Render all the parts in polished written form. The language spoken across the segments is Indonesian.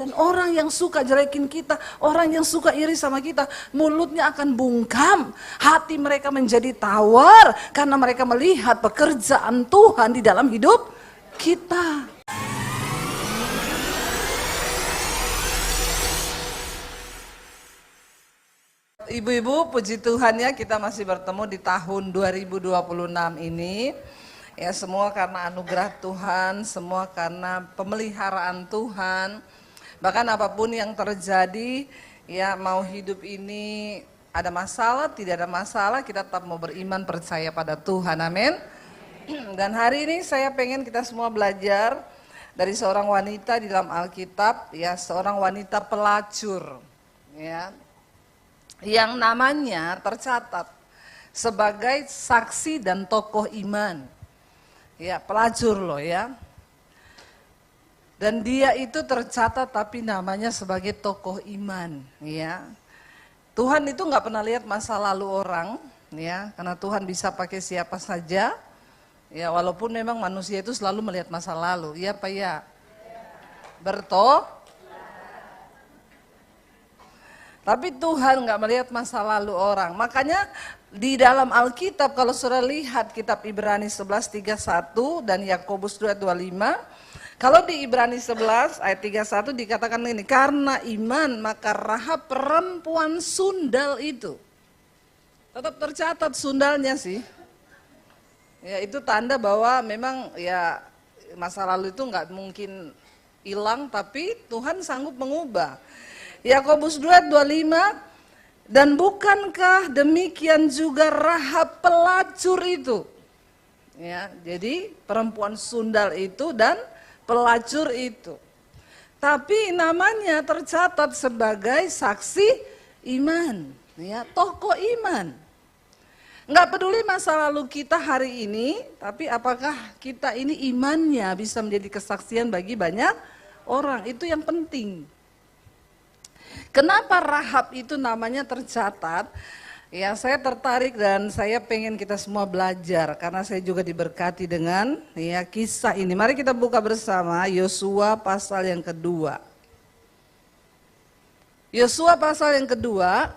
Dan orang yang suka jelekin kita, orang yang suka iri sama kita, mulutnya akan bungkam. Hati mereka menjadi tawar karena mereka melihat pekerjaan Tuhan di dalam hidup kita. Ibu-ibu, puji Tuhan ya, kita masih bertemu di tahun 2026 ini. Ya, semua karena anugerah Tuhan, semua karena pemeliharaan Tuhan. Bahkan apapun yang terjadi, ya mau hidup ini ada masalah, tidak ada masalah, kita tetap mau beriman percaya pada Tuhan, amin. Dan hari ini saya pengen kita semua belajar dari seorang wanita di dalam Alkitab, ya seorang wanita pelacur, ya yang namanya tercatat sebagai saksi dan tokoh iman. Ya, pelacur loh ya. Dan dia itu tercatat tapi namanya sebagai tokoh iman, ya. Tuhan itu nggak pernah lihat masa lalu orang, ya, karena Tuhan bisa pakai siapa saja. Ya, walaupun memang manusia itu selalu melihat masa lalu, ya Pak ya. Tapi Tuhan nggak melihat masa lalu orang. Makanya di dalam Alkitab kalau saudara lihat kitab Ibrani 11:31 dan Yakobus 2:25, kalau di Ibrani 11 ayat 31 dikatakan ini, karena iman maka Rahab perempuan sundal itu. Tetap tercatat sundalnya sih. Ya itu tanda bahwa memang ya masa lalu itu nggak mungkin hilang, tapi Tuhan sanggup mengubah. Yakobus 2:25, dan bukankah demikian juga Rahab pelacur itu? Ya, jadi perempuan sundal itu dan pelacur itu. Tapi namanya tercatat sebagai saksi iman, ya, tokoh iman. Enggak peduli masa lalu kita hari ini, tapi apakah kita ini imannya bisa menjadi kesaksian bagi banyak orang, itu yang penting. Kenapa Rahab itu namanya tercatat? Ya, saya tertarik dan saya pengen kita semua belajar karena saya juga diberkati dengan ya kisah ini. Mari kita buka bersama Yosua pasal yang kedua. Yosua pasal yang kedua,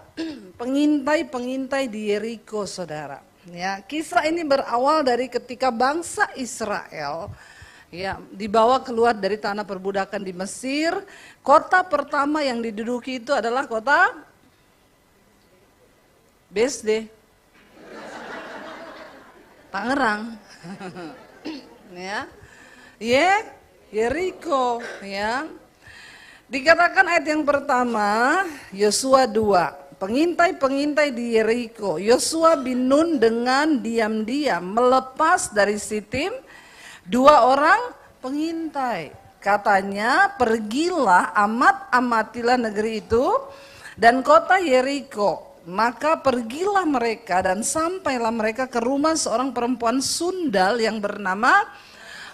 pengintai-pengintai di Yeriko, saudara. Ya, kisah ini berawal dari ketika bangsa Israel ya dibawa keluar dari tanah perbudakan di Mesir. Kota pertama yang diduduki itu adalah kota BSD Tangerang. Ya. Yeriko, ya. Dikatakan ayat yang pertama, Yosua 2, pengintai-pengintai di Yeriko. Yosua bin Nun dengan diam-diam melepas dari Sitim 2 orang pengintai. Katanya, pergilah amatilah negeri itu dan kota Yeriko. Maka pergilah mereka dan sampailah mereka ke rumah seorang perempuan sundal yang bernama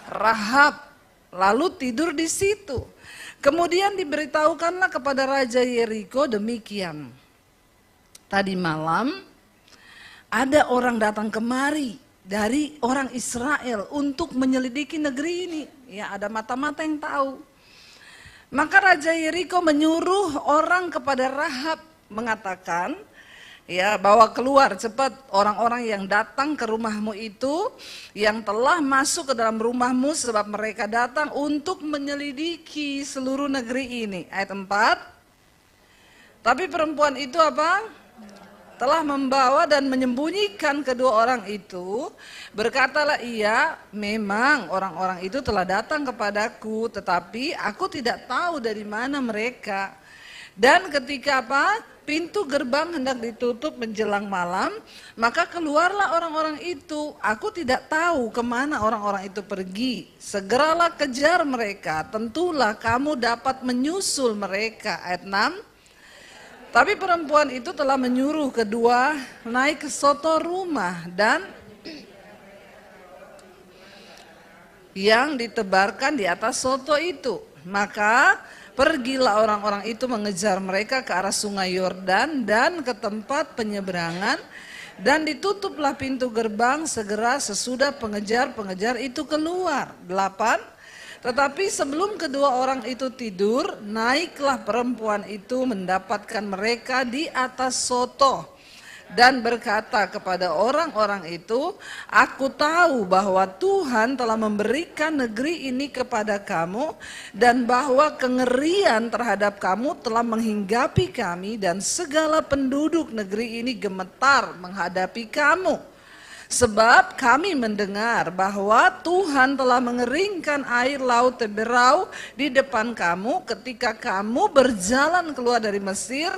Rahab. Lalu tidur di situ. Kemudian diberitahukanlah kepada Raja Yeriko demikian. Tadi malam ada orang datang kemari dari orang Israel untuk menyelidiki negeri ini. Ya, ada mata-mata yang tahu. Maka Raja Yeriko menyuruh orang kepada Rahab mengatakan, ya, bawa keluar cepat orang-orang yang datang ke rumahmu itu, yang telah masuk ke dalam rumahmu sebab mereka datang untuk menyelidiki seluruh negeri ini. Ayat 4. Tapi perempuan itu apa? Telah membawa dan menyembunyikan kedua orang itu. Berkatalah ia, memang orang-orang itu telah datang kepadaku, tetapi aku tidak tahu dari mana mereka. Dan ketika apa? Pintu gerbang hendak ditutup menjelang malam, maka keluarlah orang-orang itu. Aku tidak tahu kemana orang-orang itu pergi. Segeralah kejar mereka, tentulah kamu dapat menyusul mereka. Ayat 6. Tapi perempuan itu telah menyuruh kedua naik ke soto rumah dan yang ditebarkan di atas soto itu. Maka pergilah orang-orang itu mengejar mereka ke arah sungai Yordan dan ke tempat penyeberangan, dan ditutuplah pintu gerbang segera sesudah pengejar-pengejar itu keluar. 8. Tetapi sebelum kedua orang itu tidur, naiklah perempuan itu mendapatkan mereka di atas sotoh dan berkata kepada orang-orang itu, aku tahu bahwa Tuhan telah memberikan negeri ini kepada kamu dan bahwa kengerian terhadap kamu telah menghinggapi kami dan segala penduduk negeri ini gemetar menghadapi kamu. Sebab kami mendengar bahwa Tuhan telah mengeringkan air laut Teberau di depan kamu ketika kamu berjalan keluar dari Mesir,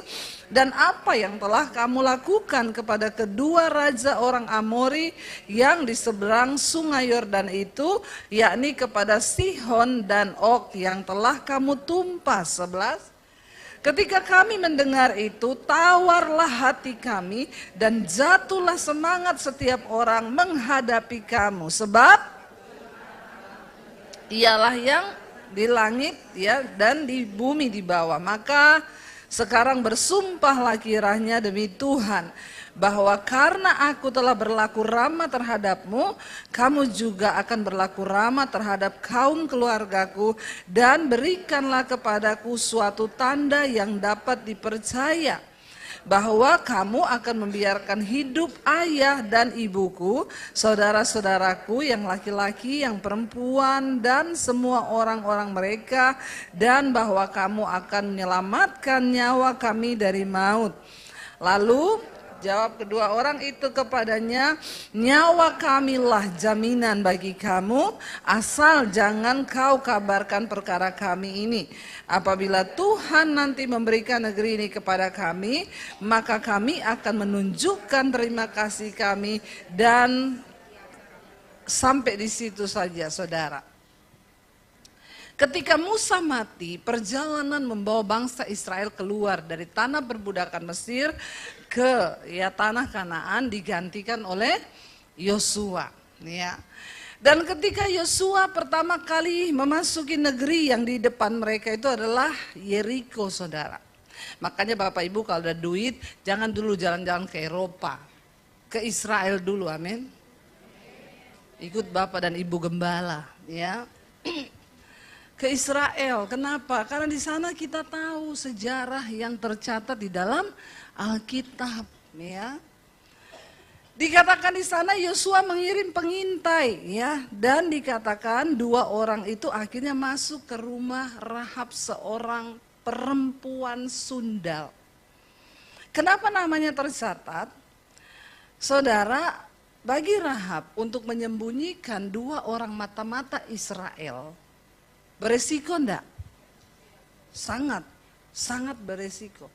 dan apa yang telah kamu lakukan kepada kedua raja orang Amori yang di seberang sungai Yordan itu, yakni kepada Sihon dan Og yang telah kamu tumpas. 11. Ketika kami mendengar itu, tawarlah hati kami dan jatuhlah semangat setiap orang menghadapi kamu. Sebab ialah yang di langit ya dan di bumi di bawah. Maka sekarang bersumpahlah kiranya demi Tuhan, bahwa karena aku telah berlaku ramah terhadapmu, kamu juga akan berlaku ramah terhadap kaum keluargaku, dan berikanlah kepadaku suatu tanda yang dapat dipercaya, bahwa kamu akan membiarkan hidup ayah dan ibuku, saudara-saudaraku yang laki-laki, yang perempuan, dan semua orang-orang mereka, dan bahwa kamu akan menyelamatkan nyawa kami dari maut. Lalu jawab kedua orang itu kepadanya, nyawa kamilah jaminan bagi kamu, asal jangan kau kabarkan perkara kami ini. Apabila Tuhan nanti memberikan negeri ini kepada kami, maka kami akan menunjukkan terima kasih kami, dan sampai di situ saja saudara. Ketika Musa mati, perjalanan membawa bangsa Israel keluar dari tanah perbudakan Mesir ke tanah Kanaan digantikan oleh Yosua. Ya. Dan ketika Yosua pertama kali memasuki negeri yang di depan mereka itu adalah Yeriko, saudara. Makanya Bapak Ibu kalau ada duit, jangan dulu jalan-jalan ke Eropa, ke Israel dulu, amin. Ikut Bapak dan Ibu Gembala, ya. Ke Israel. Kenapa? Karena di sana kita tahu sejarah yang tercatat di dalam Alkitab, ya. Dikatakan di sana Yosua mengirim pengintai, ya, dan dikatakan dua orang itu akhirnya masuk ke rumah Rahab, seorang perempuan sundal. Kenapa namanya tercatat? Saudara, bagi Rahab untuk menyembunyikan dua orang mata-mata Israel, beresiko enggak? Sangat, sangat beresiko.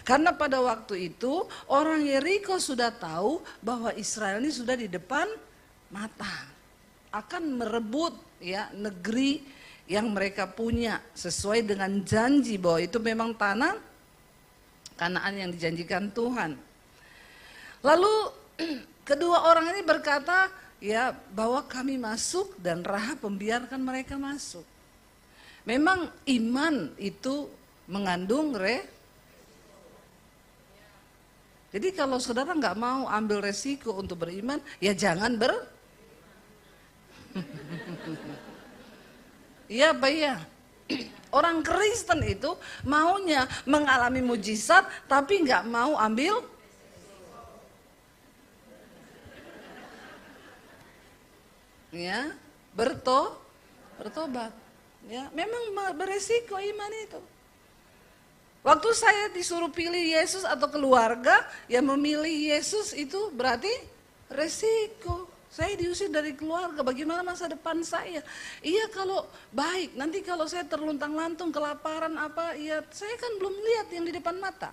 Karena pada waktu itu orang Yeriko sudah tahu bahwa Israel ini sudah di depan mata. Akan merebut ya negeri yang mereka punya sesuai dengan janji bahwa itu memang tanah Kanaan yang dijanjikan Tuhan. Lalu kedua orang ini berkata ya bahwa kami masuk, dan Rahab membiarkan mereka masuk. Memang iman itu mengandung Jadi kalau saudara nggak mau ambil resiko untuk beriman, ya jangan Iya Pak ya. Orang Kristen itu maunya mengalami mujizat tapi nggak mau ambil ya bertobat. Ya, memang beresiko iman itu. Waktu saya disuruh pilih Yesus atau keluarga, ya memilih Yesus itu berarti resiko. Saya diusir dari keluarga, bagaimana masa depan saya? Iya kalau baik, nanti kalau saya terluntang-lantung, kelaparan apa, ya saya kan belum lihat yang di depan mata.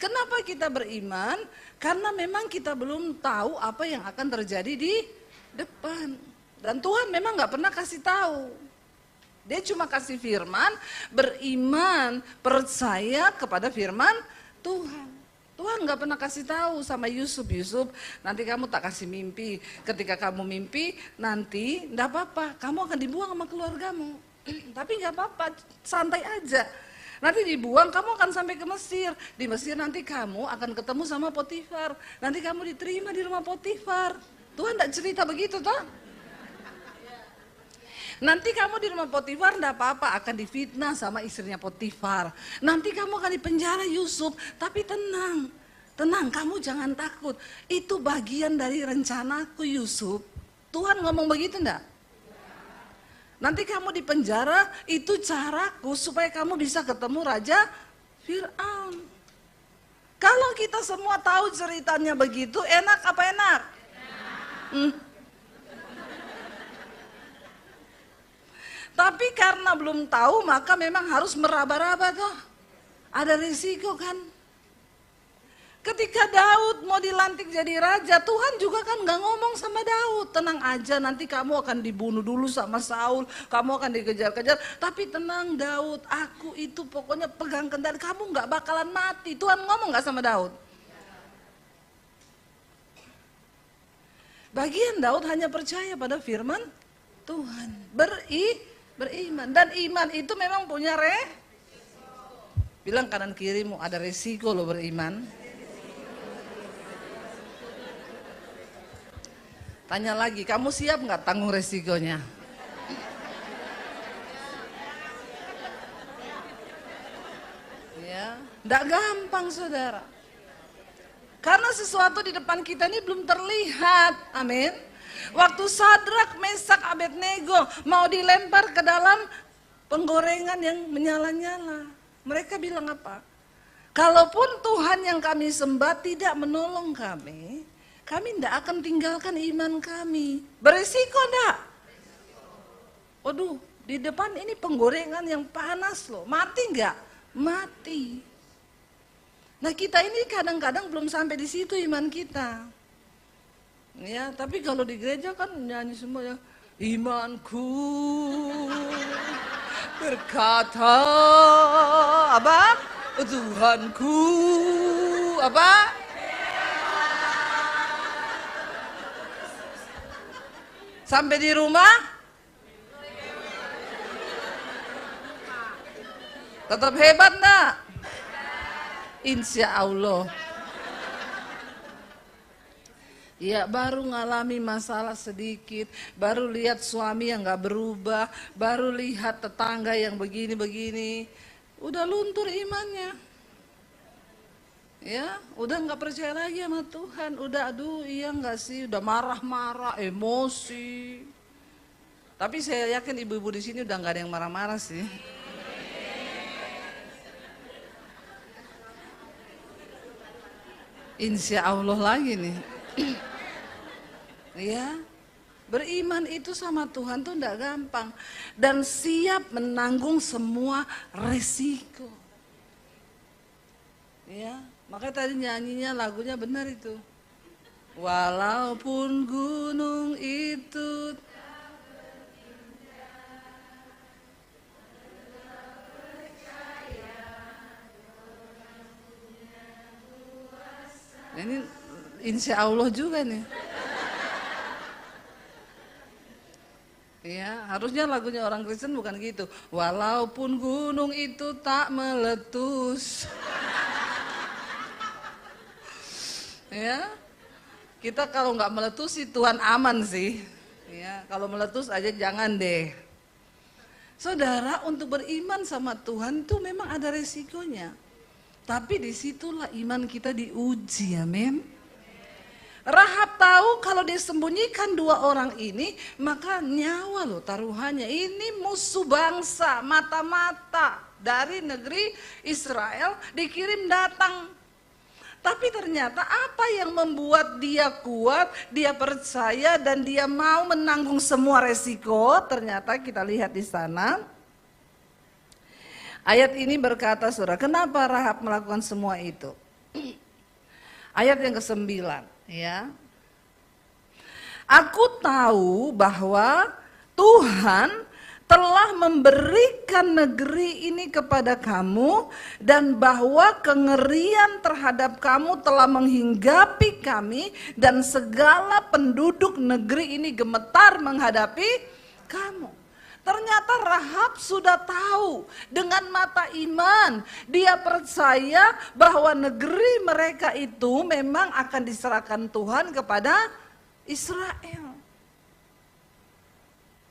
Kenapa kita beriman? Karena memang kita belum tahu apa yang akan terjadi di depan. Dan Tuhan memang gak pernah kasih tahu. Dia cuma kasih firman, beriman, percaya kepada firman Tuhan. Tuhan gak pernah kasih tahu sama Yusuf, nanti kamu tak kasih mimpi. Ketika kamu mimpi, nanti gak apa-apa, kamu akan dibuang sama keluargamu. Tapi gak apa-apa, santai aja. Nanti dibuang, kamu akan sampai ke Mesir. Di Mesir nanti kamu akan ketemu sama Potifar. Nanti kamu diterima di rumah Potifar. Tuhan gak cerita begitu toh? Nanti kamu di rumah Potifar enggak apa-apa, akan difitnah sama istrinya Potifar. Nanti kamu akan dipenjara Yusuf, tapi tenang. Tenang, kamu jangan takut. Itu bagian dari rencanaku Yusuf. Tuhan ngomong begitu enggak? Nanti kamu di penjara, itu caraku supaya kamu bisa ketemu Raja Fir'aun. Kalau kita semua tahu ceritanya begitu, enak apa enak? Tapi karena belum tahu, maka memang harus meraba-raba tuh. Ada risiko kan? Ketika Daud mau dilantik jadi raja, Tuhan juga kan gak ngomong sama Daud, tenang aja nanti kamu akan dibunuh dulu sama Saul, kamu akan dikejar-kejar. Tapi tenang Daud, aku itu pokoknya pegang kendali, kamu gak bakalan mati. Tuhan ngomong gak sama Daud? Bagian Daud hanya percaya pada firman Tuhan, beriman. Dan iman itu memang punya bilang kanan kirimu, ada resiko loh beriman. Tanya lagi, kamu siap nggak tanggung resikonya? Ya, nggak gampang saudara. Karena sesuatu di depan kita ini belum terlihat, amin. Waktu Sadrak, Mesak, Abednego mau dilempar ke dalam penggorengan yang menyala-nyala, mereka bilang apa? Kalaupun Tuhan yang kami sembah tidak menolong kami tidak akan tinggalkan iman kami. Berisiko enggak? Waduh, di depan ini penggorengan yang panas loh, mati enggak? Mati. Nah kita ini kadang-kadang belum sampai di situ iman kita. Ya, tapi kalau di gereja kan nyanyi semua ya, imanku berkata apa? Tuhanku apa? Sampai di rumah tetap hebat enggak? Insya Allah. Ya baru ngalami masalah sedikit, baru lihat suami yang gak berubah, baru lihat tetangga yang begini-begini, udah luntur imannya. Ya, udah gak percaya lagi sama Tuhan, udah aduh iya gak sih, udah marah-marah, emosi. Tapi saya yakin ibu-ibu di sini udah gak ada yang marah-marah sih. Insya Allah lagi nih. Ya, beriman itu sama Tuhan tuh enggak gampang dan siap menanggung semua resiko. Ya, makanya tadi nyanyinya lagunya benar itu. Walaupun gunung itu ini insya Allah juga nih. Ya, harusnya lagunya orang Kristen bukan gitu. Walaupun gunung itu tak meletus. Ya, kita kalau nggak meletus sih Tuhan aman sih. Ya, kalau meletus aja jangan deh. Saudara, untuk beriman sama Tuhan itu memang ada resikonya. Tapi disitulah iman kita diuji, amin. Rahab tahu kalau disembunyikan dua orang ini, maka nyawa loh taruhannya. Ini musuh bangsa, mata-mata dari negeri Israel dikirim datang. Tapi ternyata apa yang membuat dia kuat, dia percaya dan dia mau menanggung semua resiko, ternyata kita lihat di sana. Ayat ini berkata, saudara, kenapa Rahab melakukan semua itu? Ayat yang ke-9, ya. Aku tahu bahwa Tuhan telah memberikan negeri ini kepada kamu dan bahwa kengerian terhadap kamu telah menghinggapi kami dan segala penduduk negeri ini gemetar menghadapi kamu. Ternyata Rahab sudah tahu dengan mata iman, dia percaya bahwa negeri mereka itu memang akan diserahkan Tuhan kepada Israel.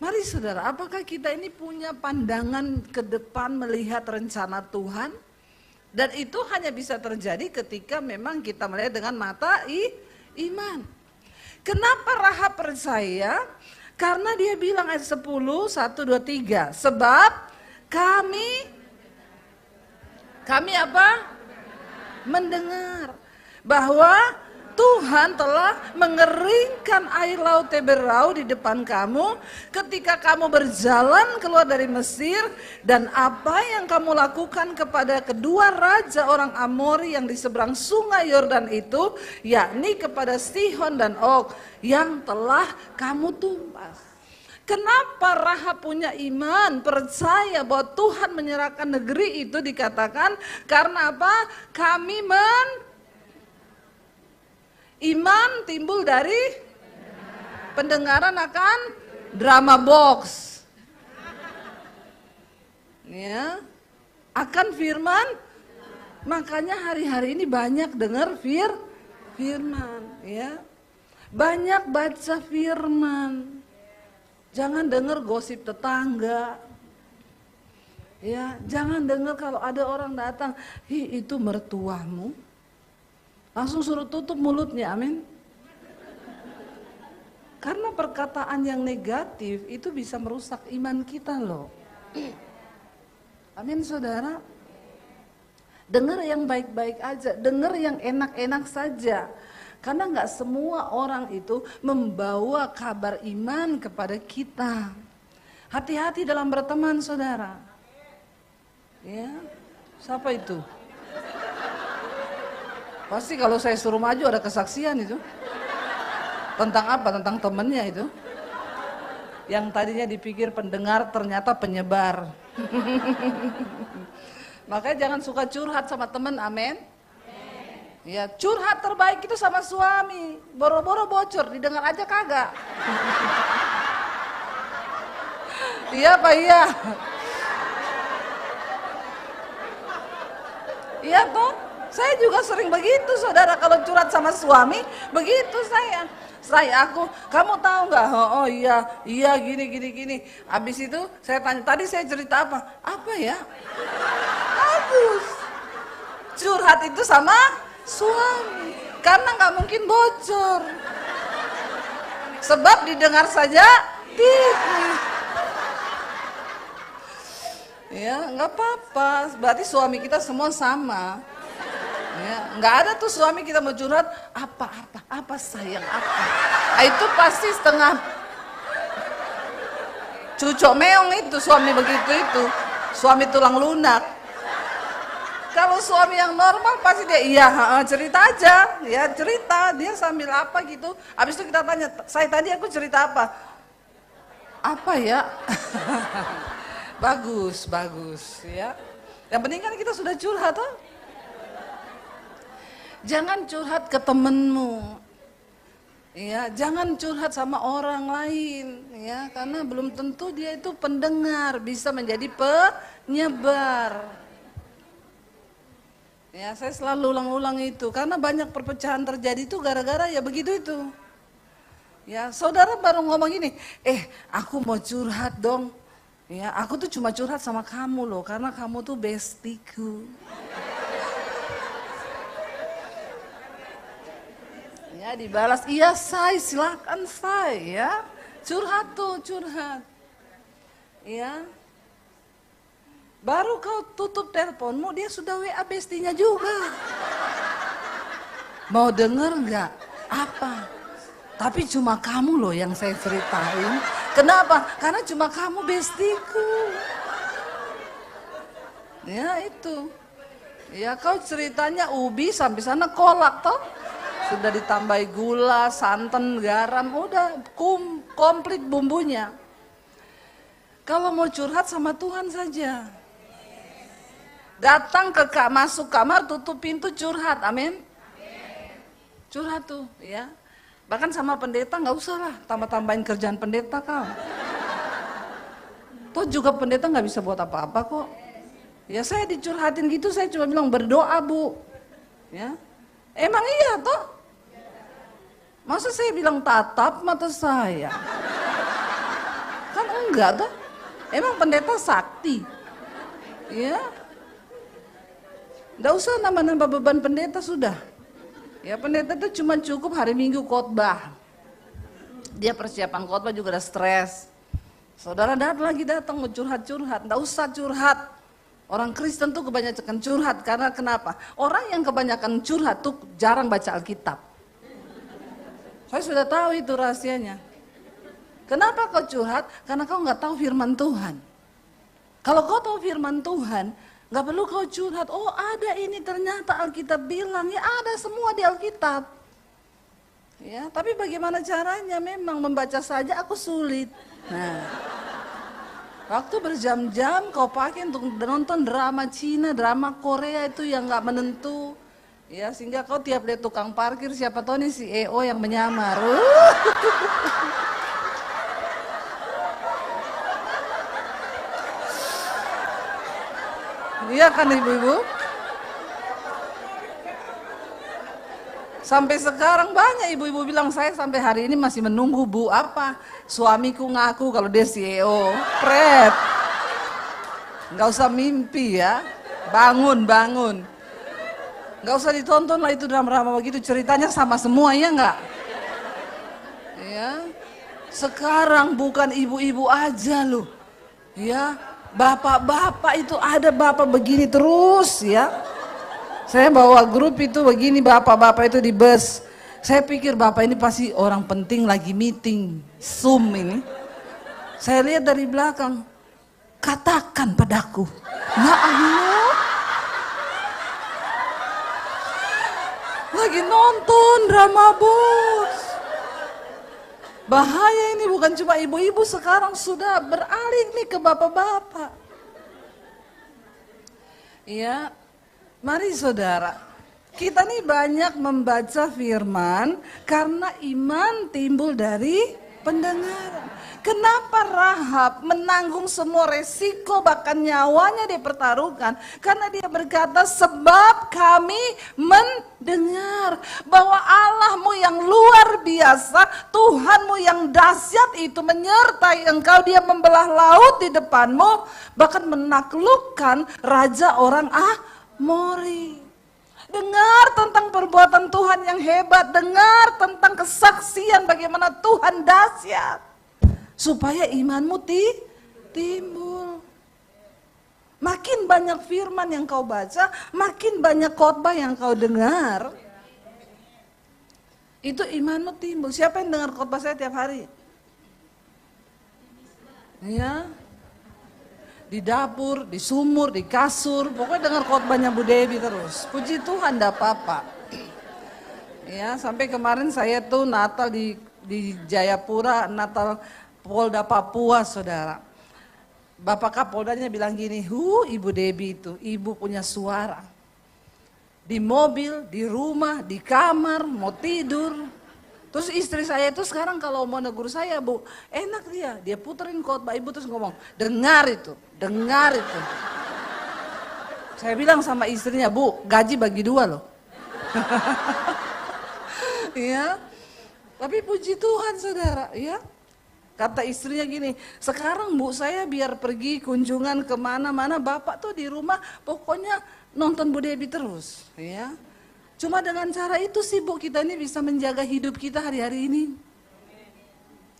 Mari saudara, apakah kita ini punya pandangan ke depan melihat rencana Tuhan? Dan itu hanya bisa terjadi ketika memang kita melihat dengan mata iman. Kenapa Rahab percaya? Karena dia bilang ayat 10, 1, 2, 3. Sebab kami apa? Mendengar bahwa Tuhan telah mengeringkan air laut Teberau di depan kamu ketika kamu berjalan keluar dari Mesir, dan apa yang kamu lakukan kepada kedua raja orang Amori yang di seberang sungai Yordan itu, yakni kepada Sihon dan Og yang telah kamu tumpas. Kenapa Rahab punya iman, percaya bahwa Tuhan menyerahkan negeri itu? Dikatakan karena apa? Iman timbul dari pendengaran akan drama box. Ya, akan firman. Makanya hari-hari ini banyak dengar firman, ya. Banyak baca firman. Jangan dengar gosip tetangga. Ya, jangan dengar kalau ada orang datang, itu mertuamu. Langsung suruh tutup mulutnya, amin. Karena perkataan yang negatif itu bisa merusak iman kita loh. Amin saudara. Dengar yang baik-baik aja, dengar yang enak-enak saja. Karena gak semua orang itu membawa kabar iman kepada kita. Hati-hati dalam berteman saudara. Ya, siapa itu? Pasti kalau saya suruh maju ada kesaksian itu. Tentang apa? Tentang temennya itu. Yang tadinya dipikir pendengar ternyata penyebar. Makanya jangan suka curhat sama temen, amin. Ya, curhat terbaik itu sama suami. Boro-boro bocor, didengar aja kagak. Iya Pak, iya. Iya toh? Saya juga sering begitu saudara, kalau curhat sama suami, begitu saya. Kamu tahu nggak? Oh iya gini. Habis itu saya tanya, tadi saya cerita apa? Apa ya? Bagus. Curhat itu sama suami, karena nggak mungkin bocor. Sebab didengar saja tipis. Ya, nggak apa-apa. Berarti suami kita semua sama. Ya, nggak ada tuh suami kita mau curhat apa sayang apa. Itu pasti setengah cucok meong itu suami begitu itu. Suami tulang lunak. Kalau suami yang normal pasti dia iya cerita aja, ya cerita dia sambil apa gitu. Habis itu kita tanya, saya tadi aku cerita apa? Apa ya? Bagus ya. Yang penting kan kita sudah curhat toh. Jangan curhat ke temenmu, ya, jangan curhat sama orang lain, ya, karena belum tentu dia itu pendengar, bisa menjadi penyebar. Ya, saya selalu ulang-ulang itu, karena banyak perpecahan terjadi itu gara-gara ya begitu itu. Ya, saudara baru ngomong gini, aku mau curhat dong, ya, aku tuh cuma curhat sama kamu loh, karena kamu tuh bestiku. Ya, dibalas, iya say, silakan say, ya. Curhat. Ya. Baru kau tutup teleponmu, dia sudah WA bestinya juga. Mau denger nggak? Apa? Tapi cuma kamu loh yang saya ceritain. Kenapa? Karena cuma kamu bestiku. Ya itu. Ya, kau ceritanya ubi sampai sana kolak toh. Sudah ditambahi gula, santan, garam, udah komplit bumbunya. Kalau mau curhat sama Tuhan saja. Datang masuk kamar, tutup pintu, curhat, amin. Curhat tuh, ya. Bahkan sama pendeta nggak usah lah, tambah-tambahin kerjaan pendeta kau. Toh juga pendeta nggak bisa buat apa-apa kok. Ya saya dicurhatin gitu, saya cuma bilang berdoa bu. Ya, emang iya toh. Masa saya bilang tatap mata saya? Kan enggak tuh. Emang pendeta sakti. Ya. Enggak usah nambah-nambah beban pendeta sudah. Ya pendeta itu cuma cukup hari Minggu khotbah. Dia persiapan khotbah juga udah stres. Saudara datang mau curhat-curhat, enggak usah curhat. Orang Kristen tuh kebanyakan curhat karena kenapa? Orang yang kebanyakan curhat tuh jarang baca Alkitab. Saya sudah tahu itu rahasianya. Kenapa kau curhat? Karena kau nggak tahu firman Tuhan. Kalau kau tahu firman Tuhan, nggak perlu kau curhat. Oh ada ini ternyata Alkitab bilang, ya ada semua di Alkitab. Ya, tapi bagaimana caranya? Memang membaca saja aku sulit. Nah. Waktu berjam-jam kau pakai untuk nonton drama Cina, drama Korea itu yang nggak menentu, ya sehingga kau tiap lihat tukang parkir siapa tahu nih si EO yang menyamar. Iya kan ibu-ibu? Sampai sekarang banyak ibu-ibu bilang saya sampai hari ini masih menunggu Bu apa suamiku ngaku kalau dia CEO. Pret. Nggak usah mimpi ya. Bangun. Nggak usah ditonton lah itu drama-drama begitu, ceritanya sama semua ya nggak? Ya. Sekarang bukan ibu-ibu aja loh. Ya, bapak-bapak itu ada bapak begini terus ya. Saya bawa grup itu begini, bapak-bapak itu di bus. Saya pikir bapak ini pasti orang penting lagi meeting, Zoom ini. Saya lihat dari belakang, katakan padaku. Ya Allah. Lagi nonton drama bos. Bahaya ini, bukan cuma ibu-ibu, sekarang sudah beralih nih ke bapak-bapak. Iya. Mari saudara, kita nih banyak membaca firman karena iman timbul dari pendengaran. Kenapa Rahab menanggung semua resiko bahkan nyawanya dipertaruhkan? Karena dia berkata sebab kami mendengar bahwa Allahmu yang luar biasa, Tuhanmu yang dahsyat itu menyertai engkau, dia membelah laut di depanmu, bahkan menaklukkan raja orang Mori. Dengar tentang perbuatan Tuhan yang hebat, dengar tentang kesaksian bagaimana Tuhan dahsyat, supaya imanmu timbul. Makin banyak firman yang kau baca, makin banyak khotbah yang kau dengar, itu imanmu timbul. Siapa yang dengar khotbah saya tiap hari? Ya. Di dapur, di sumur, di kasur, pokoknya dengar khotbahnya Bu Devi terus. Puji Tuhan, enggak apa-apa. Ya, sampai kemarin saya tuh Natal di Jayapura, Natal Polda Papua, saudara. Bapak Kapoldanya bilang gini, Ibu Devi itu, ibu punya suara. Di mobil, di rumah, di kamar, mau tidur. Terus istri saya itu sekarang kalau mau negur saya, Bu, enak dia puterin khotbah ibu terus ngomong, dengar itu. Saya bilang sama istrinya, Bu, gaji bagi 2 loh. Ya, tapi puji Tuhan saudara, ya. Kata istrinya gini, sekarang Bu saya biar pergi kunjungan kemana-mana, Bapak tuh di rumah pokoknya nonton Bu Devi terus, ya. Cuma dengan cara itu sih Bu, kita ini bisa menjaga hidup kita hari-hari ini.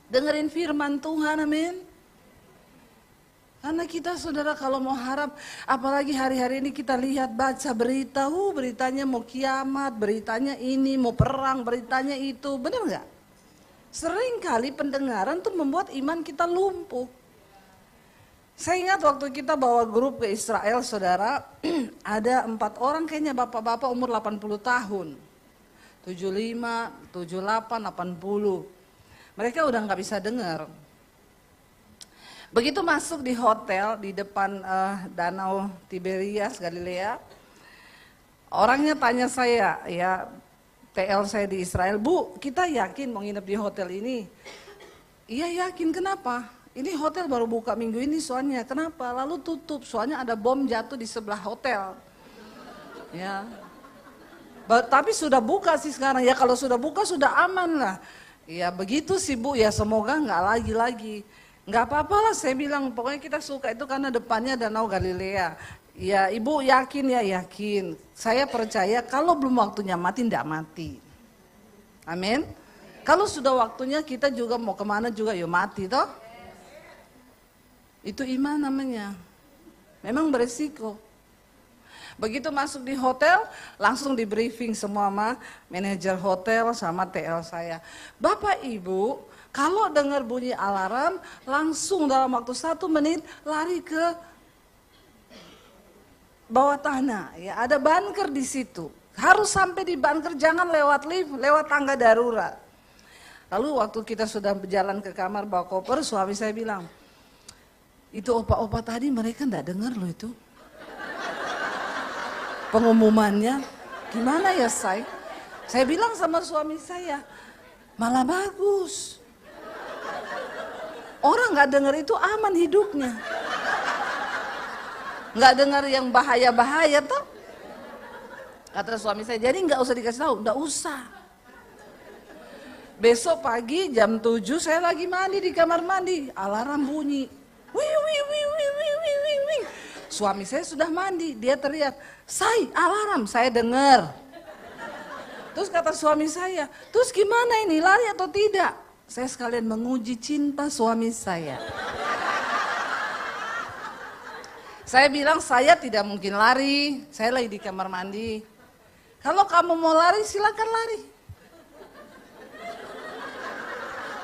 Dengerin firman Tuhan, amin. Karena kita saudara kalau mau harap, apalagi hari-hari ini kita lihat baca berita, beritanya mau kiamat, beritanya ini, mau perang, beritanya itu, benar nggak? Seringkali pendengaran tuh membuat iman kita lumpuh. Saya ingat waktu kita bawa grup ke Israel, saudara, ada 4 orang kayaknya bapak-bapak umur 80 tahun. 75, 78, 80. Mereka udah nggak bisa dengar. Begitu masuk di hotel di depan Danau Tiberias, Galilea, orangnya tanya saya, ya TL saya di Israel, Bu, kita yakin mau nginep di hotel ini? Iya yakin, kenapa? Ini hotel baru buka minggu ini soalnya, kenapa? Lalu tutup, soalnya ada bom jatuh di sebelah hotel. Ya, tapi sudah buka sih sekarang, ya kalau sudah buka sudah aman lah. Ya begitu sih Bu, ya semoga nggak lagi-lagi. Nggak apa-apa lah, saya bilang pokoknya kita suka itu karena depannya Danau Galilea. Ya ibu yakin ya, yakin. Saya percaya kalau belum waktunya mati, enggak mati. Amin. Kalau sudah waktunya kita juga mau kemana juga yuk mati toh. Itu iman namanya. Memang beresiko. Begitu masuk di hotel, langsung di briefing semua sama manajer hotel sama TL saya. Bapak Ibu, kalau dengar bunyi alarm, langsung dalam waktu 1 menit lari ke bawah tanah. Ya, ada bunker di situ. Harus sampai di bunker, jangan lewat lift, lewat tangga darurat. Lalu waktu kita sudah berjalan ke kamar bawa koper, suami saya bilang, itu opa-opa tadi mereka enggak dengar loh itu. Pengumumannya, gimana ya Say? Saya bilang sama suami saya, malah bagus. Orang nggak dengar itu aman hidupnya. Nggak dengar yang bahaya-bahaya toh. Kata suami saya, jadi nggak usah dikasih tahu, nggak usah. Besok pagi jam 7 saya lagi mandi di kamar mandi, alarm bunyi. Wih, wih, wih, wih, wih, wih, wih, wih. Suami saya sudah mandi, dia teriak, Say, alarm, saya dengar. Terus kata suami saya, terus gimana ini, lari atau tidak? Saya sekalian menguji cinta suami saya. Saya bilang, saya tidak mungkin lari, saya lagi di kamar mandi. Kalau kamu mau lari, silakan lari.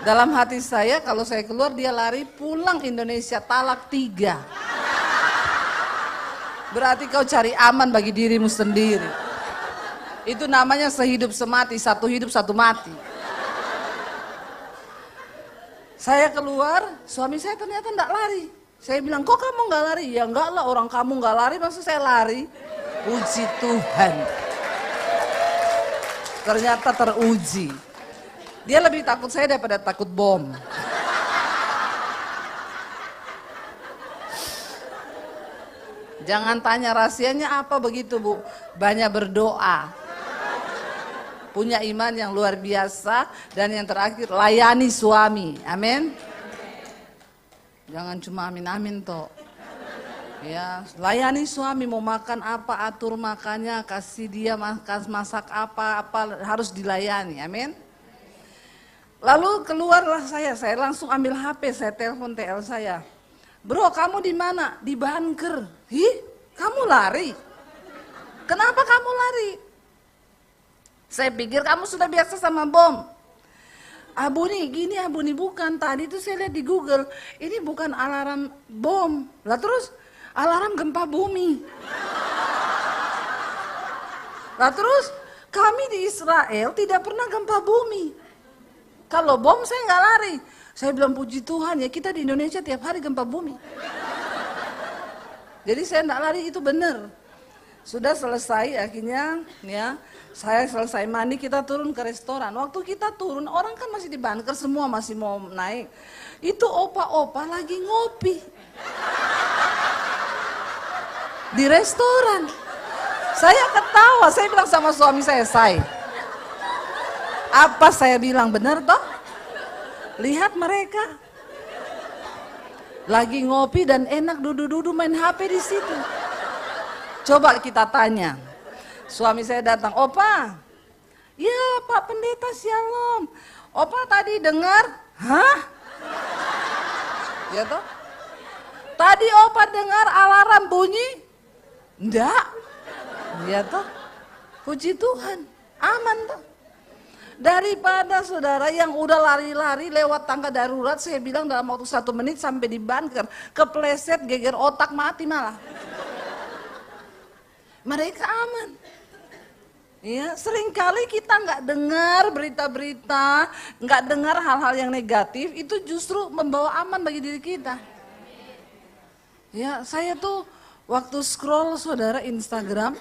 Dalam hati saya, kalau saya keluar, dia lari pulang Indonesia, talak 3. Berarti kau cari aman bagi dirimu sendiri. Itu namanya sehidup semati, satu hidup satu mati. Saya keluar, suami saya ternyata enggak lari. Saya bilang, kok kamu enggak lari? Ya enggak lah, orang kamu enggak lari, maksud saya lari. Puji Tuhan. Ternyata teruji. Dia lebih takut saya daripada takut bom. Jangan tanya rahasianya apa begitu Bu, banyak berdoa. Punya iman yang luar biasa dan yang terakhir layani suami, amin. Jangan cuma amin-amin toh. Ya, layani suami mau makan apa, atur makannya, kasih dia masak apa harus dilayani, amin. Lalu keluarlah saya langsung ambil HP, saya telepon TL saya. Bro, kamu di mana? Di bunker. Ih, kamu lari? Kenapa kamu lari? Saya pikir kamu sudah biasa sama bom. Abu nih, gini Abu nih, bukan. Tadi tuh saya lihat di Google, ini bukan alarm bom. Lah terus, alarm gempa bumi. Lah terus, kami di Israel tidak pernah gempa bumi. Kalau bom saya nggak lari. Saya bilang puji Tuhan ya, kita di Indonesia tiap hari gempa bumi. Jadi saya enggak lari, itu benar. Sudah selesai akhirnya ya, saya selesai mandi, kita turun ke restoran. Waktu kita turun, orang kan masih di bunker semua, masih mau naik. Itu opa-opa lagi ngopi. Di restoran. Saya ketawa, saya bilang sama suami saya, Say, apa saya bilang benar toh? Lihat mereka lagi ngopi dan enak duduk-duduk main HP di situ. Coba kita tanya. Suami saya datang, Opa, ya Pak Pendeta Shalom. Opa tadi dengar, hah? Ya toh? Tadi Opa dengar alarm bunyi? Enggak. Ya toh? Puji Tuhan, aman toh. Daripada saudara yang udah lari-lari lewat tangga darurat, saya bilang dalam waktu 1 menit sampai di bunker, kepleset, geger otak, mati malah. Mereka aman. Ya, seringkali kita nggak dengar berita-berita, nggak dengar hal-hal yang negatif, itu justru membawa aman bagi diri kita. Ya, saya tuh waktu scroll saudara Instagram,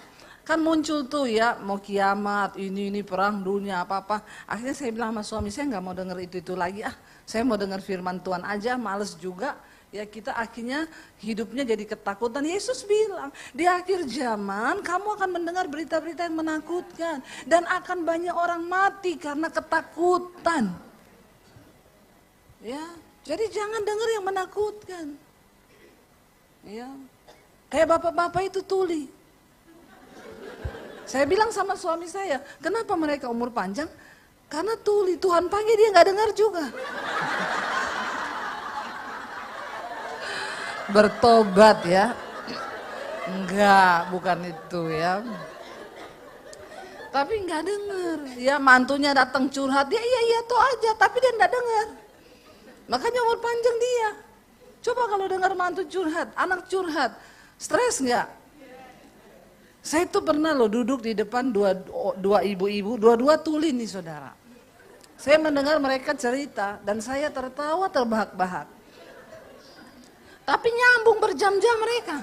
kan muncul tuh ya, mau kiamat, ini perang dunia, apa-apa. Akhirnya saya bilang sama suami, saya nggak mau dengar itu lagi, saya mau dengar firman Tuhan aja, males juga. Ya kita akhirnya hidupnya jadi ketakutan. Yesus bilang, di akhir zaman kamu akan mendengar berita-berita yang menakutkan. Dan akan banyak orang mati karena ketakutan. Ya, Jadi jangan dengar yang menakutkan. Ya. Kayak bapak-bapak itu tuli. Saya bilang sama suami saya, kenapa mereka umur panjang? Karena tuli, Tuhan panggil dia nggak dengar juga. Bertobat ya. Enggak, bukan itu ya. Tapi nggak dengar. Ya mantunya datang curhat, dia iya tuh aja, tapi dia nggak dengar. Makanya umur panjang dia. Coba kalau dengar mantu curhat, anak curhat, stres nggak? Saya tuh pernah loh duduk di depan dua ibu-ibu, dua-dua tuli nih saudara. Saya mendengar mereka cerita dan saya tertawa terbahak-bahak. Tapi nyambung berjam-jam mereka.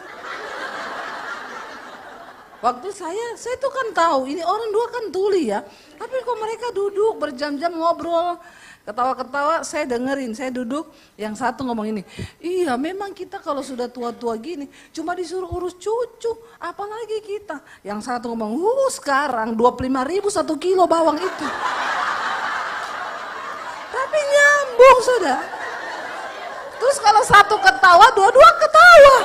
Waktu saya tuh kan tahu ini orang dua kan tuli ya. Tapi kok mereka duduk berjam-jam ngobrol, ketawa-ketawa, saya dengerin, saya duduk, yang satu ngomong ini, iya memang kita kalau sudah tua-tua gini, cuma disuruh urus cucu, apalagi kita. Yang satu ngomong, sekarang 25.000 1 kilo bawang itu. Tapi nyambung sudah. Terus kalau satu ketawa, dua-dua ketawa.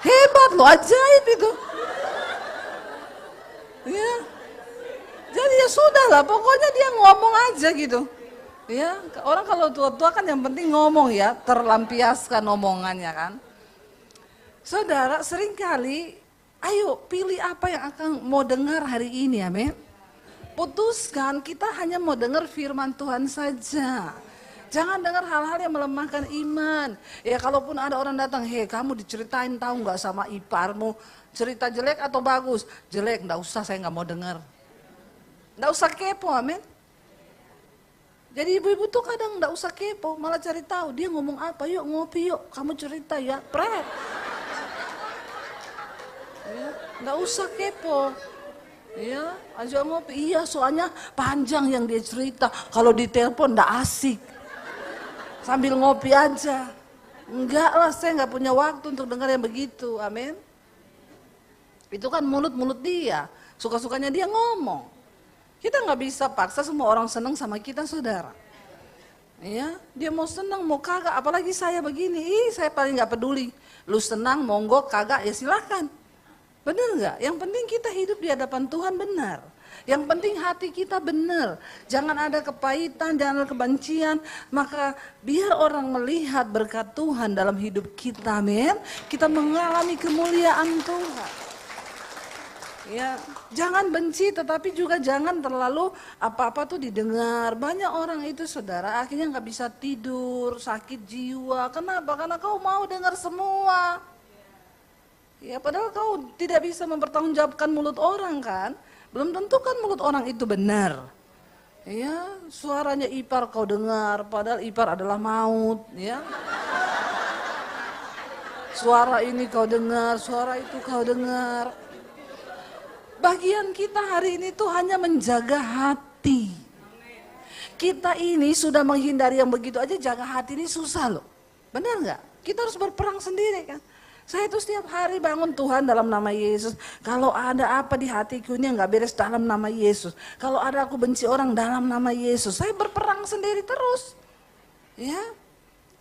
Hebat loh, ajaib itu. Ya. Jadi ya sudah lah, pokoknya dia ngomong aja gitu. Ya, orang kalau tua-tua kan yang penting ngomong ya, terlampiaskan omongannya kan. Saudara, seringkali ayo pilih apa yang akan mau dengar hari ini, amin. Putuskan, kita hanya mau dengar firman Tuhan saja. Jangan dengar hal-hal yang melemahkan iman. Ya kalaupun ada orang datang, hei kamu diceritain tahu nggak sama iparmu, cerita jelek atau bagus? Jelek, nggak usah, saya nggak mau dengar. Nggak usah kepo, amin. Jadi ibu-ibu tuh kadang nggak usah kepo, malah cari tahu dia ngomong apa. Yuk ngopi yuk, kamu cerita ya, pret. Ya, nggak usah kepo. Ya, aja ngopi. Iya, soalnya panjang yang dia cerita. Kalau ditelepon nggak asik. Sambil ngopi aja. Enggak lah, saya nggak punya waktu untuk dengar yang begitu, amin. Itu kan mulut-mulut dia, suka-sukanya dia ngomong. Kita nggak bisa paksa semua orang senang sama kita, saudara. Ya, dia mau senang, mau kagak, apalagi saya begini, saya paling nggak peduli. Lu senang, monggo, kagak, ya silakan. Benar nggak? Yang penting kita hidup di hadapan Tuhan benar. Yang penting hati kita benar. Jangan ada kepahitan, jangan ada kebencian. Maka biar orang melihat berkat Tuhan dalam hidup kita, amin. Kita mengalami kemuliaan Tuhan. Ya, jangan benci, tetapi juga jangan terlalu apa-apa tuh didengar. Banyak orang itu saudara akhirnya nggak bisa tidur, sakit jiwa. Kenapa? Karena kau mau dengar semua. Ya, padahal kau tidak bisa mempertanggungjawabkan mulut orang kan. Belum tentu kan mulut orang itu benar. Ya, suaranya ipar kau dengar, padahal ipar adalah maut. Ya. Suara ini kau dengar, suara itu kau dengar. Bagian kita hari ini tuh hanya menjaga hati. Kita ini sudah menghindari yang begitu aja, jaga hati ini susah loh. Benar nggak? Kita harus berperang sendiri kan. Saya itu setiap hari bangun Tuhan dalam nama Yesus. Kalau ada apa di hatiku ini yang gak beres dalam nama Yesus. Kalau ada aku benci orang dalam nama Yesus. Saya berperang sendiri terus. Ya,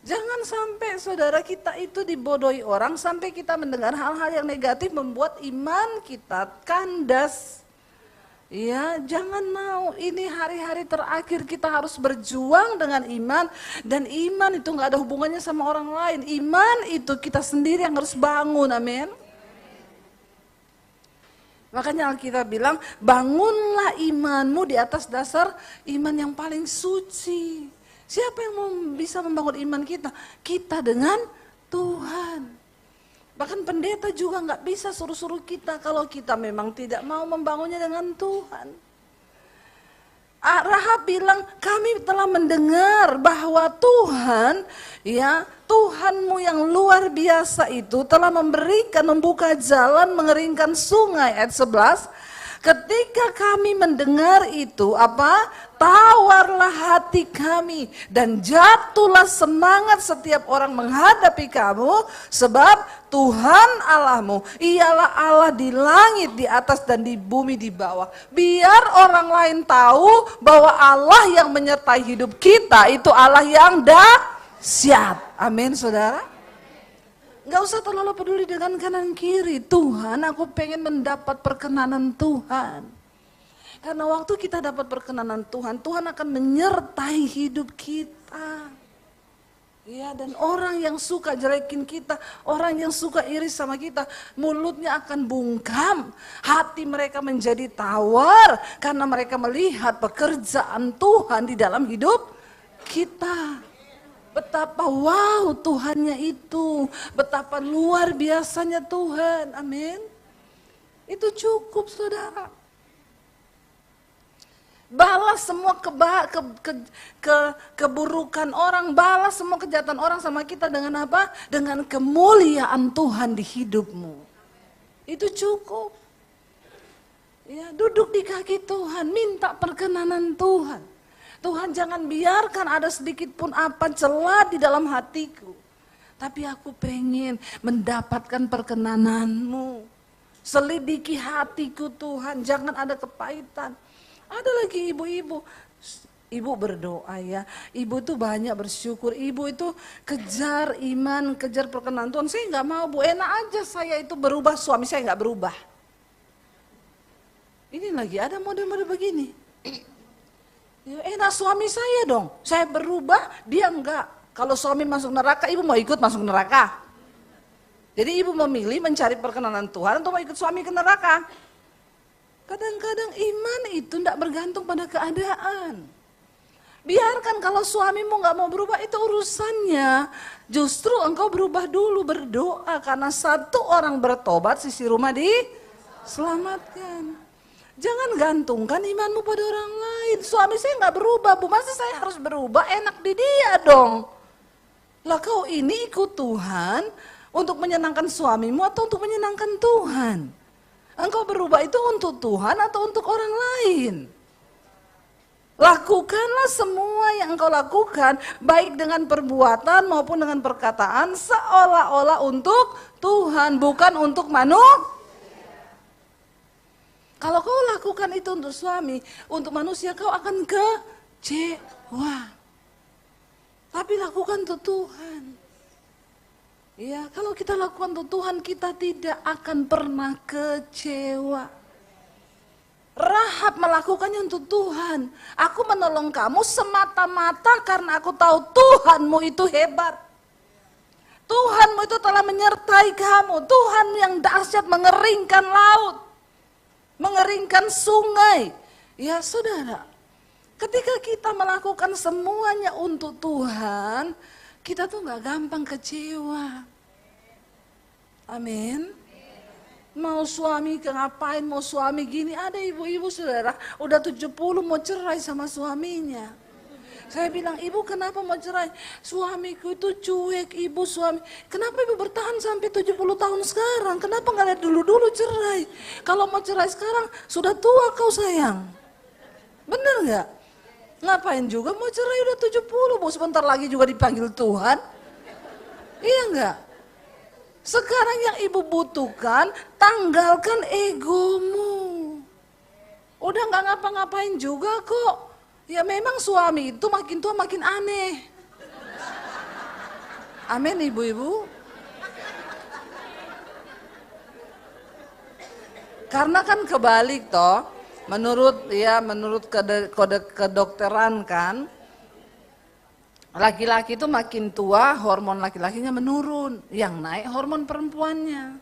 jangan sampai saudara kita itu dibodohi orang. Sampai kita mendengar hal-hal yang negatif membuat iman kita kandas. Ya, jangan mau, ini hari-hari terakhir kita harus berjuang dengan iman. Dan iman itu gak ada hubungannya sama orang lain. Iman itu kita sendiri yang harus bangun, amin. Makanya Alkitab bilang, bangunlah imanmu di atas dasar iman yang paling suci. Siapa yang bisa membangun iman kita? Kita dengan Tuhan. Bahkan pendeta juga nggak bisa suruh-suruh kita kalau kita memang tidak mau membangunnya dengan Tuhan. Rahab bilang, kami telah mendengar bahwa Tuhan, ya Tuhanmu yang luar biasa itu telah membuka jalan, mengeringkan sungai. Ayat 11, ketika kami mendengar itu, tawarlah hati kami dan jatuhlah semangat setiap orang menghadapi kamu, sebab Tuhan Allahmu ialah Allah di langit di atas dan di bumi di bawah. Biar orang lain tahu bahwa Allah yang menyertai hidup kita itu Allah yang dahsyat. Amin, saudara. Gak usah terlalu peduli dengan kanan kiri. Tuhan, aku pengen mendapat perkenanan Tuhan. Karena waktu kita dapat perkenanan Tuhan, Tuhan akan menyertai hidup kita. Ya, dan orang yang suka jelekin kita, orang yang suka iri sama kita, mulutnya akan bungkam, hati mereka menjadi tawar karena mereka melihat pekerjaan Tuhan di dalam hidup kita. Betapa wow Tuhannya itu, betapa luar biasanya Tuhan, amin. Itu cukup, saudara. Balas semua keburukan orang, balas semua kejahatan orang sama kita dengan apa? Dengan kemuliaan Tuhan di hidupmu. Itu cukup. Ya, duduk di kaki Tuhan, minta perkenanan Tuhan. Tuhan, jangan biarkan ada sedikit pun apa celah di dalam hatiku. Tapi aku pengen mendapatkan perkenanan-Mu. Selidiki hatiku Tuhan, jangan ada kepahitan. Ada lagi ibu-ibu, ibu berdoa ya, ibu itu banyak bersyukur, ibu itu kejar iman, kejar perkenanan Tuhan. Saya nggak mau Bu, enak aja saya itu berubah, suami saya nggak berubah. Ini lagi ada model-model begini. Ya, enak suami saya dong, saya berubah, dia enggak. Kalau suami masuk neraka, ibu mau ikut masuk neraka. Jadi ibu memilih mencari perkenanan Tuhan atau mau ikut suami ke neraka. Kadang-kadang iman itu tidak bergantung pada keadaan. Biarkan kalau suamimu nggak mau berubah itu urusannya. Justru engkau berubah dulu, berdoa karena satu orang bertobat sisi rumah diselamatkan. Jangan gantungkan imanmu pada orang lain. Suami saya nggak berubah, Bu, masa saya harus berubah? Enak di dia dong. Lah kau ini ikut Tuhan untuk menyenangkan suamimu atau untuk menyenangkan Tuhan? Engkau berubah itu untuk Tuhan atau untuk orang lain? Lakukanlah semua yang engkau lakukan, baik dengan perbuatan maupun dengan perkataan, seolah-olah untuk Tuhan, bukan untuk manusia. Kalau kau lakukan itu untuk suami, untuk manusia kau akan kecewa. Tapi lakukan untuk Tuhan. Ya, kalau kita lakukan untuk Tuhan, kita tidak akan pernah kecewa. Rahab melakukannya untuk Tuhan. Aku menolong kamu semata-mata karena aku tahu Tuhanmu itu hebat. Tuhanmu itu telah menyertai kamu. Tuhan yang dahsyat mengeringkan laut, mengeringkan sungai. Ya saudara, ketika kita melakukan semuanya untuk Tuhan, kita tuh gak gampang kecewa. Amin. Mau suami ngapain, mau suami gini. Ada ibu-ibu saudara, udah 70 mau cerai sama suaminya. Saya bilang, ibu kenapa mau cerai? Suamiku itu cuek, ibu suami. Kenapa ibu bertahan sampai 70 tahun sekarang? Kenapa gak lihat dulu-dulu cerai? Kalau mau cerai sekarang, sudah tua kau sayang. Bener gak? Ngapain juga mau cerai udah 70, Bu, sebentar lagi juga dipanggil Tuhan. Iya enggak? Sekarang yang ibu butuhkan, tanggalkan egomu. Udah enggak ngapa-ngapain juga kok. Ya memang suami itu makin tua makin aneh. Amin ibu-ibu. Karena kan kebalik toh. Menurut kode kedokteran kan, laki-laki itu makin tua hormon laki-lakinya menurun, yang naik hormon perempuannya.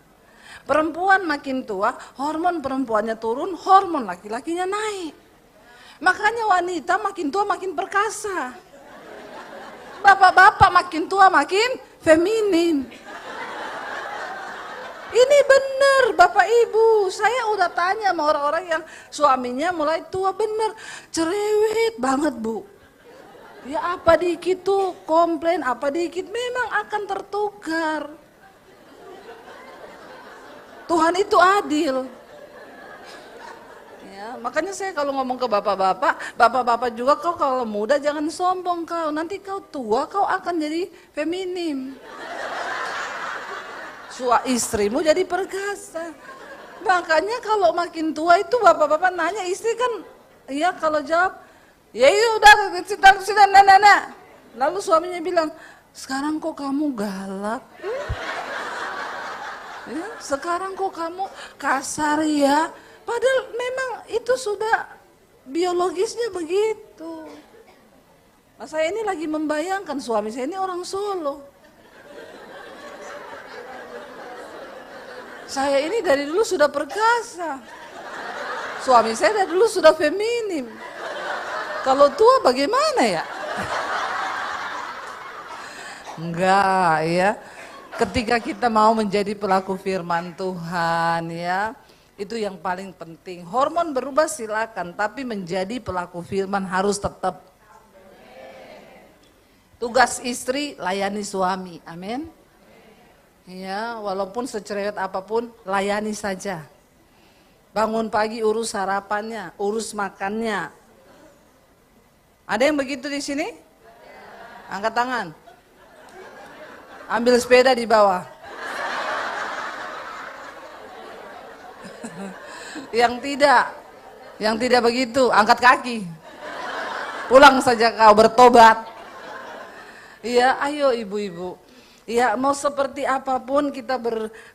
Perempuan makin tua hormon perempuannya turun, hormon laki-lakinya naik. Makanya wanita makin tua makin perkasa. Bapak-bapak makin tua makin feminin. Ini benar Bapak Ibu, saya udah tanya sama orang-orang yang suaminya mulai tua, bener cerewet banget Bu. Ya apa dikit tuh komplain, apa dikit memang akan tertukar. Tuhan itu adil. Ya, Ya, makanya saya kalau ngomong ke bapak-bapak, bapak-bapak juga kau kalau muda jangan sombong kau, nanti kau tua kau akan jadi feminim. Istrimu jadi perkasa. Makanya kalau makin tua itu bapak-bapak nanya istri kan, iya kalau jawab, ya itu udah cerita nenek. Lalu suaminya bilang, sekarang kok kamu galak? Ya, sekarang kok kamu kasar ya? Padahal memang itu sudah biologisnya begitu. Nah, saya ini lagi membayangkan suami saya ini orang Solo. Saya ini dari dulu sudah perkasa. Suami saya dari dulu sudah feminim. Kalau tua bagaimana ya? Enggak ya. Ketika kita mau menjadi pelaku firman Tuhan ya, itu yang paling penting. Hormon berubah silakan, tapi menjadi pelaku firman harus tetap. Tugas istri layani suami, amin. Ya, walaupun secerewet apapun layani saja. Bangun pagi urus sarapannya, urus makannya. Ada yang begitu di sini? Angkat tangan. Ambil sepeda di bawah. Yang tidak begitu, angkat kaki. Pulang saja kau bertobat. Iya, ayo ibu-ibu. Ya, mau seperti apapun kita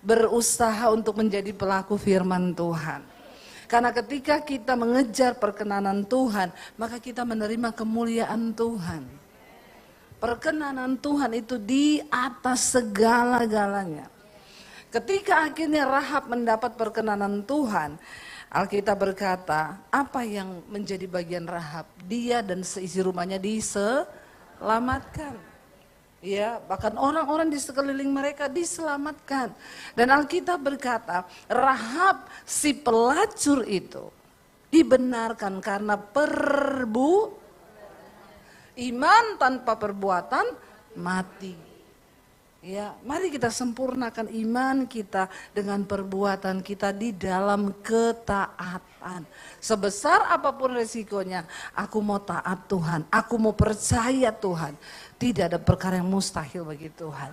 berusaha untuk menjadi pelaku firman Tuhan. Karena ketika kita mengejar perkenanan Tuhan, maka kita menerima kemuliaan Tuhan. Perkenanan Tuhan itu di atas segala-galanya. Ketika akhirnya Rahab mendapat perkenanan Tuhan, Alkitab berkata, apa yang menjadi bagian Rahab? Dia dan seisi rumahnya diselamatkan. Ya, bahkan orang-orang di sekeliling mereka diselamatkan. Dan Alkitab berkata, Rahab si pelacur itu dibenarkan karena iman tanpa perbuatan mati. Ya, mari kita sempurnakan iman kita dengan perbuatan kita di dalam ketaatan. Sebesar apapun resikonya, aku mau taat Tuhan, aku mau percaya Tuhan. Tidak ada perkara yang mustahil bagi Tuhan.